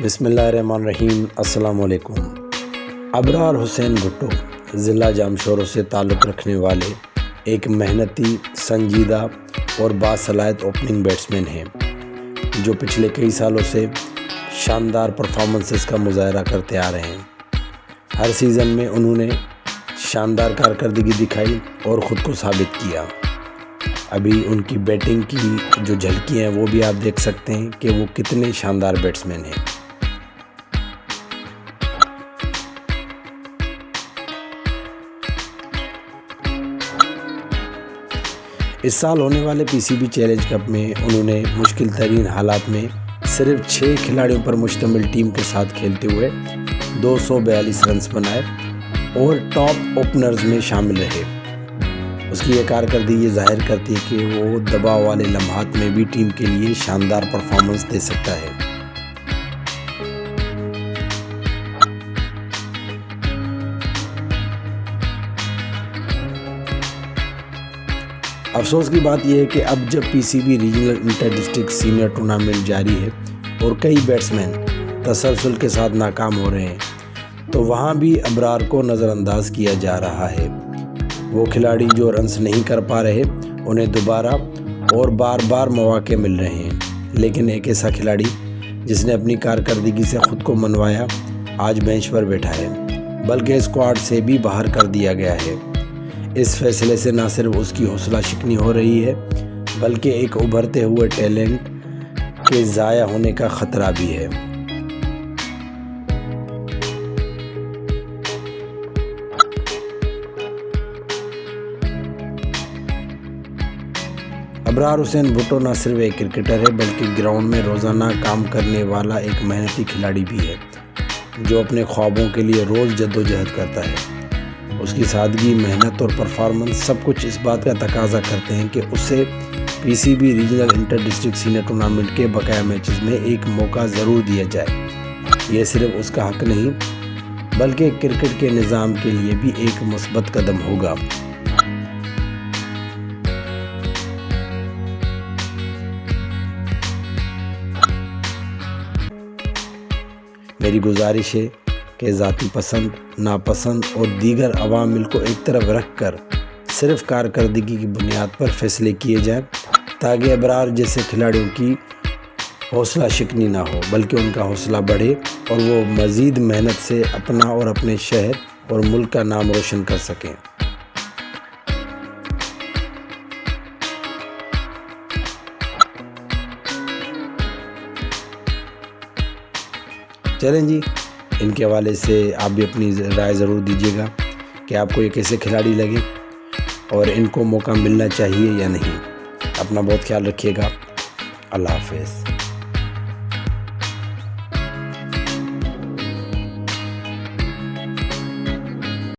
بسم اللہ الرحمن الرحیم۔ السلام علیکم۔ ابرار حسین بھٹو ضلع جامشورو سے تعلق رکھنے والے ایک محنتی، سنجیدہ اور باصلاحیت اوپننگ بیٹسمین ہیں جو پچھلے کئی سالوں سے شاندار پرفارمنسز کا مظاہرہ کرتے آ رہے ہیں۔ ہر سیزن میں انہوں نے شاندار کارکردگی دکھائی اور خود کو ثابت کیا۔ ابھی ان کی بیٹنگ کی جو جھلکیاں ہیں وہ بھی آپ دیکھ سکتے ہیں کہ وہ کتنے شاندار بیٹسمین ہیں۔ اس سال ہونے والے پی سی بی چیلنج کپ میں انہوں نے مشکل ترین حالات میں صرف 6 کھلاڑیوں پر مشتمل ٹیم کے ساتھ کھیلتے ہوئے 242 رنز بنائے اور ٹاپ اوپنرز میں شامل رہے۔ اس کی یہ کارکردگی یہ ظاہر کرتی ہے کہ وہ دباؤ والے لمحات میں بھی ٹیم کے لیے شاندار پرفارمنس دے سکتا ہے۔ افسوس کی بات یہ ہے کہ اب جب P C B regional inter district senior tournament جاری ہے اور کئی بیٹسمین تسلسل کے ساتھ ناکام ہو رہے ہیں تو وہاں بھی ابرار کو نظر انداز کیا جا رہا ہے۔ وہ کھلاڑی جو رنز نہیں کر پا رہے انہیں دوبارہ اور بار بار مواقع مل رہے ہیں، لیکن ایک ایسا کھلاڑی جس نے اپنی کارکردگی سے خود کو منوایا آج بینچ پر بیٹھا ہے، بلکہ اسکواڈ سے بھی باہر کر دیا گیا ہے۔ اس فیصلے سے نہ صرف اس کی حوصلہ شکنی ہو رہی ہے بلکہ ایک ابھرتے ہوئے ٹیلنٹ کے ضائع ہونے کا خطرہ بھی ہے۔ ابرار حسین بھٹو نہ صرف ایک کرکٹر ہے بلکہ گراؤنڈ میں روزانہ کام کرنے والا ایک محنتی کھلاڑی بھی ہے جو اپنے خوابوں کے لیے روز جدوجہد کرتا ہے۔ اس کی سادگی، محنت اور پرفارمنس سب کچھ اس بات کا تقاضا کرتے ہیں کہ اسے P C B regional inter district senior tournament کے بقیہ میچز میں ایک موقع ضرور دیا جائے۔ یہ صرف اس کا حق نہیں بلکہ کرکٹ کے نظام کے لیے بھی ایک مثبت قدم ہوگا۔ میری گزارش ہے کہ ذاتی پسند، ناپسند اور دیگر عوامل کو ایک طرف رکھ کر صرف کارکردگی کی بنیاد پر فیصلے کیے جائیں تاکہ ابرار جیسے کھلاڑیوں کی حوصلہ شکنی نہ ہو بلکہ ان کا حوصلہ بڑھے اور وہ مزید محنت سے اپنا اور اپنے شہر اور ملک کا نام روشن کر سکیں۔ چلیں جی، ان کے حوالے سے آپ بھی اپنی رائے ضرور دیجیے گا کہ آپ کو یہ کیسے کھلاڑی لگے اور ان کو موقع ملنا چاہیے یا نہیں۔ اپنا بہت خیال رکھیے گا۔ اللہ حافظ۔